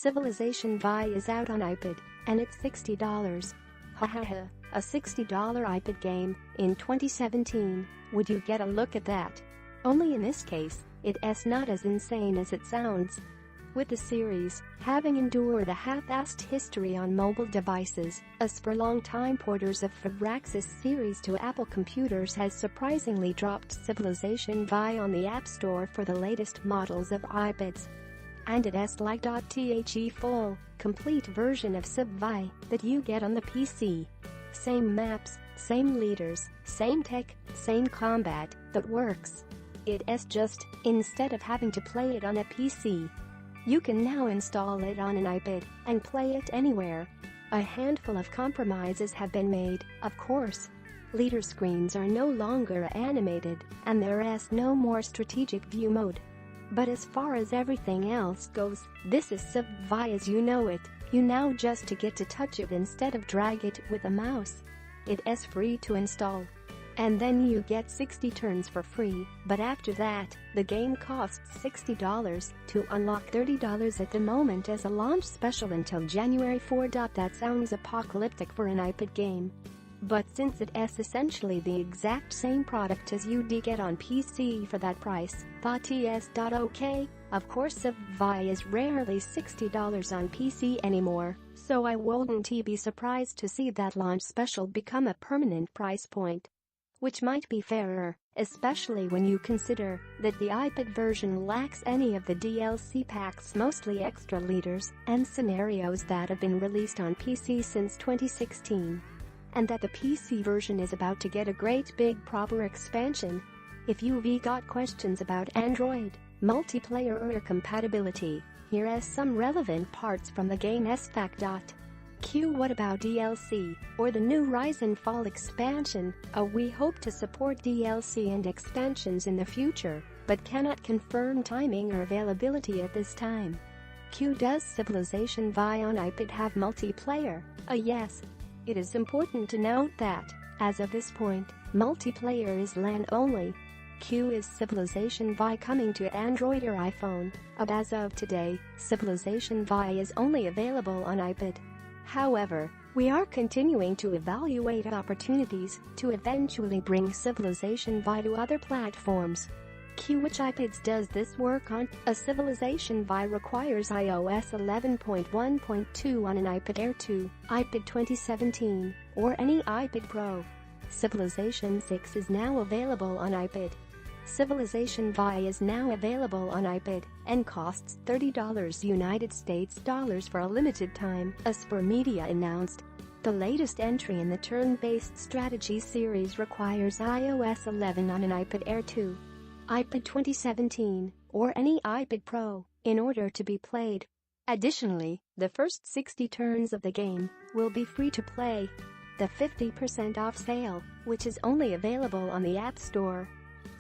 Civilization Vi is out on iPad, and it's $60. Hahahah, a $60 iPad game in 2017, would you get a look at that? Only in this case, it's not as insane as it sounds. With the series having endured a half-assed history on mobile devices, Aspyr, longtime porters of Firaxis series to Apple computers, has surprisingly dropped Civilization Vi on the App Store for the latest models of iPads. And it's like the full, complete version of Civ Vi that you get on the PC. Same maps, same leaders, same tech, same combat that works. It's just, instead of having to play it on a PC, you can now install it on an iPad and play it anywhere. A handful of compromises have been made, of course. Leader screens are no longer animated, and there is no more strategic view mode. But as far as everything else goes, this is Civ Vi as you know it. You now just get to touch it instead of drag it with a mouse. It is free to install. And then you get 60 turns for free, but after that, the game costs $60 to unlock $30 at the moment as a launch special until January 4. That sounds apocalyptic for an iPad game. But since it is essentially the exact same product as you'd get on PC for that price, thought it's okay. Of course Civ Vi is rarely $60 on PC anymore, so I wouldn't be surprised to see that launch special become a permanent price point. Which might be fairer, especially when you consider that the iPad version lacks any of the DLC packs, mostly extra leaders and scenarios that have been released on PC since 2016. And that the PC version is about to get a great big proper expansion. If you've got questions about Android multiplayer or compatibility, here are some relevant parts from the game's fact. What about DLC, or the new Rise and Fall expansion? We hope to support DLC and expansions in the future, but cannot confirm timing or availability at this time. Does Civilization Vi on iPad have multiplayer? Yes. It is important to note that, as of this point, multiplayer is LAN only. Is Civilization Vi coming to Android or iPhone? As of today, Civilization Vi is only available on iPad. However, we are continuing to evaluate opportunities to eventually bring Civilization Vi to other platforms. Which iPads does this work on? A Civilization Vi requires iOS 11.1.2 on an iPad Air 2, iPad 2017, or any iPad Pro. Civilization 6 is now available on iPad. Civilization Vi is now available on iPad and costs $30 United States dollars for a limited time, Aspyr Media announced. The latest entry in the turn-based strategy series requires iOS 11 on an iPad Air 2, iPad 2017, or any iPad Pro in order to be played. Additionally, the first 60 turns of the game will be free to play. The 50% off sale, which is only available on the App Store,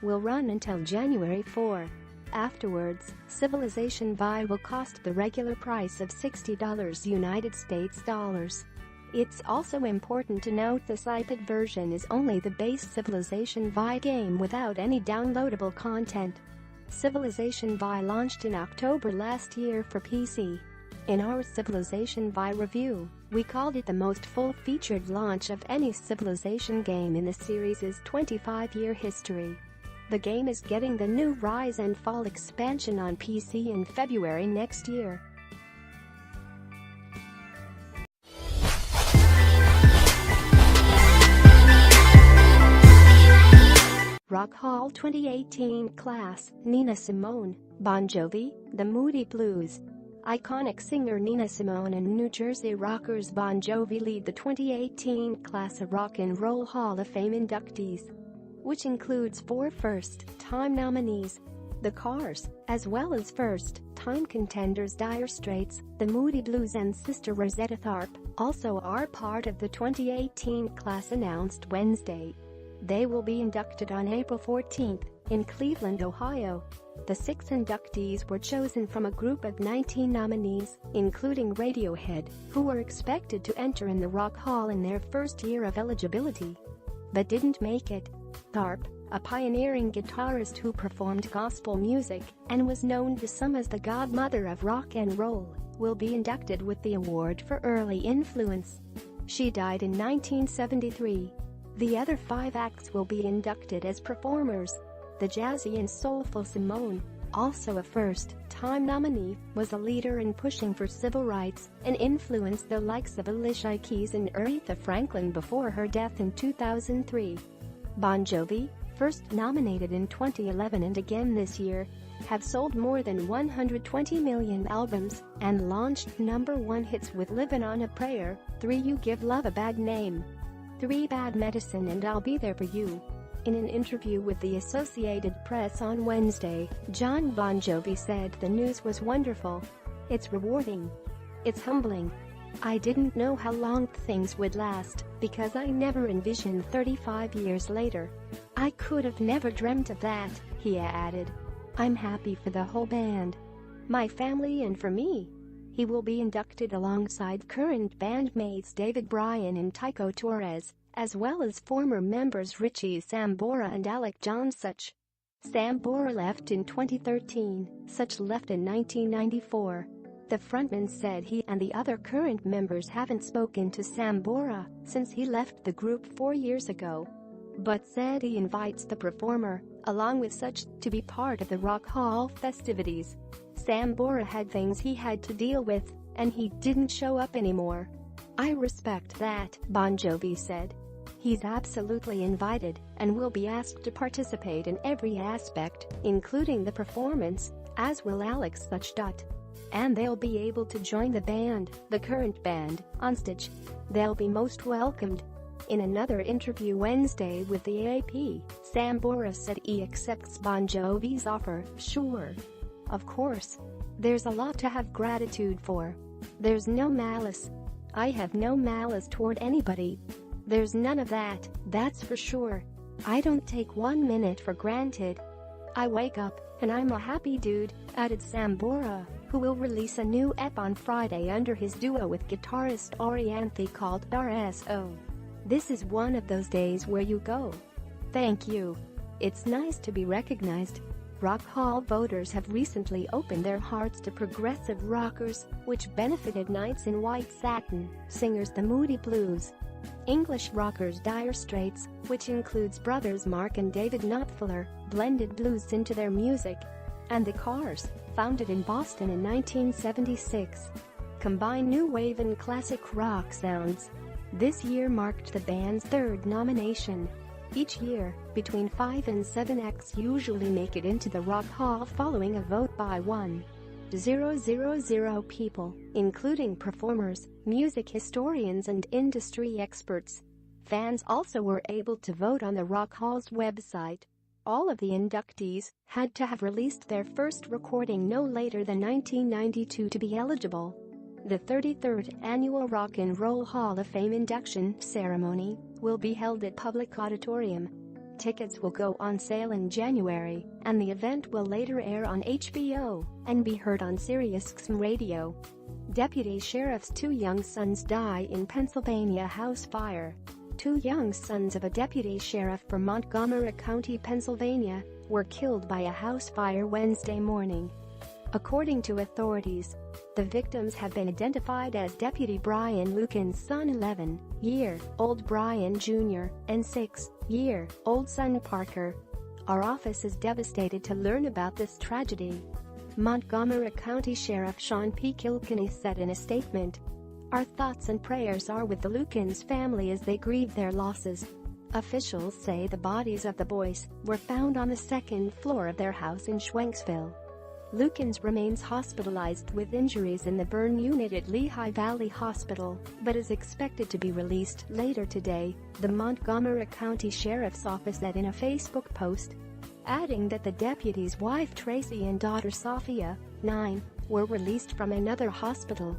will run until January 4. Afterwards, Civilization Vi will cost the regular price of $60 United States dollars. It's also important to note this iPad version is only the base Civilization Vi game without any downloadable content. Civilization Vi launched in October last year for PC. In our Civilization Vi review, we called it the most full-featured launch of any Civilization game in the series' 25-year history. The game is getting the new Rise and Fall expansion on PC in February next year. Rock Hall 2018 class, Nina Simone, Bon Jovi, The Moody Blues. Iconic singer Nina Simone and New Jersey rockers Bon Jovi lead the 2018 class of Rock and Roll Hall of Fame inductees, which includes 4 first-time nominees, The Cars, as well as first-time contenders Dire Straits, The Moody Blues and Sister Rosetta Tharpe, also are part of the 2018 class announced Wednesday. They will be inducted on April 14 in Cleveland, Ohio. The 6 inductees were chosen from a group of 19 nominees, including Radiohead, who were expected to enter in the Rock Hall in their first year of eligibility, but didn't make it. Tharpe, a pioneering guitarist who performed gospel music and was known to some as the godmother of rock and roll, will be inducted with the award for early influence. She died in 1973. The other 5 acts will be inducted as performers. The jazzy and soulful Simone, also a first-time nominee, was a leader in pushing for civil rights and influenced the likes of Alicia Keys and Aretha Franklin before her death in 2003. Bon Jovi, first nominated in 2011 and again this year, have sold more than 120 million albums and launched #1 hits with "Livin' on a Prayer," "3 You Give Love a Bad Name," "3 Bad Medicine" and "I'll Be There for You." In an interview with the Associated Press on Wednesday, Jon Bon Jovi said the news was wonderful. "It's rewarding. It's humbling. I didn't know how long things would last because I never envisioned 35 years later. I could have never dreamt of that," he added. "I'm happy for the whole band, my family and for me." He will be inducted alongside current bandmates David Bryan and Tycho Torres, as well as former members Richie Sambora and Alec John Such. Sambora left in 2013, Such left in 1994. The frontman said he and the other current members haven't spoken to Sambora since he left the group 4 years ago, but said he invites the performer, along with Such, to be part of the Rock Hall festivities. Sambora had things he had to deal with, and he didn't show up anymore. "I respect that," Bon Jovi said. "He's absolutely invited and will be asked to participate in every aspect, including the performance, as will Alex Such. And they'll be able to join the band, the current band, on stage. They'll be most welcomed." In another interview Wednesday with the AP, Sambora said he accepts Bon Jovi's offer. "Sure. Of course. There's a lot to have gratitude for. There's no malice. I have no malice toward anybody. There's none of that, that's for sure. I don't take 1 minute for granted. I wake up, and I'm a happy dude," added Sambora, who will release a new EP on Friday under his duo with guitarist Orianthi called RSO. "This is one of those days where you go, thank you. It's nice to be recognized." Rock Hall voters have recently opened their hearts to progressive rockers, which benefited Nights in White Satin, singers The Moody Blues, English rockers Dire Straits, which includes brothers Mark and David Knopfler, blended blues into their music, and The Cars, founded in Boston in 1976, combine new wave and classic rock sounds. This year marked the band's 3rd nomination. Each year, between 5 and 7 acts usually make it into the Rock Hall following a vote by 1,000 people, including performers, music historians and industry experts. Fans also were able to vote on the Rock Hall's website. All of the inductees had to have released their first recording no later than 1992 to be eligible. The 33rd Annual Rock and Roll Hall of Fame induction ceremony will be held at Public Auditorium. Tickets will go on sale in January, and the event will later air on HBO and be heard on SiriusXM Radio. Deputy Sheriff's 2 young sons die in Pennsylvania house fire. 2 young sons of a deputy sheriff from Montgomery County, Pennsylvania, were killed by a house fire Wednesday morning. According to authorities, the victims have been identified as Deputy Brian Lucan's son 11-year-old Brian Jr. and 6-year-old son Parker. "Our office is devastated to learn about this tragedy," Montgomery County Sheriff Sean P. Kilkenny said in a statement. "Our thoughts and prayers are with the Lucans family as they grieve their losses." Officials say the bodies of the boys were found on the 2nd floor of their house in Schwenksville. Lucans remains hospitalized with injuries in the burn unit at Lehigh Valley Hospital, but is expected to be released later today, the Montgomery County Sheriff's Office said in a Facebook post, adding that the deputy's wife Tracy and daughter Sophia, 9, were released from another hospital.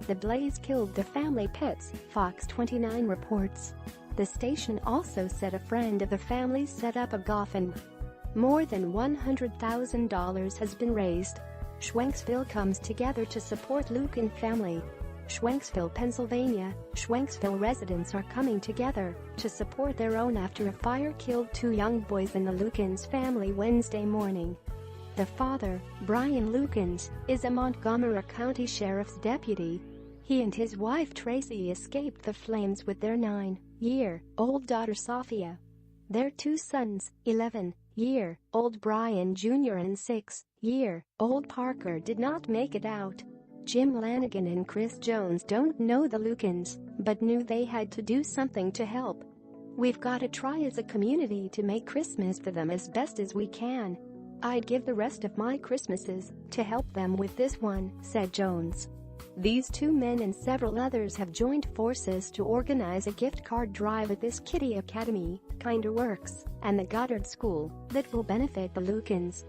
The blaze killed the family pets, Fox 29 reports. The station also said a friend of the family set up a GoFundMe. More than $100,000 has been raised. Schwenksville comes together to support Lucan family. Schwenksville, Pennsylvania. Schwenksville residents are coming together to support their own after a fire killed 2 young boys in the Lucans family Wednesday morning. The father, Brian Lukens, is a Montgomery County Sheriff's deputy. He and his wife Tracy escaped the flames with their 9-year-old daughter Sophia. Their two sons, 11-year-old Brian Jr. and 6-year-old Parker, did not make it out. Jim Lanigan and Chris Jones don't know the Lukens, but knew they had to do something to help. "We've got to try as a community to make Christmas for them as best as we can. I'd give the rest of my Christmases to help them with this one," said Jones. These two men and several others have joined forces to organize a gift card drive at this Kiddie Academy, Kinderworks, and the Goddard School that will benefit the Lukens.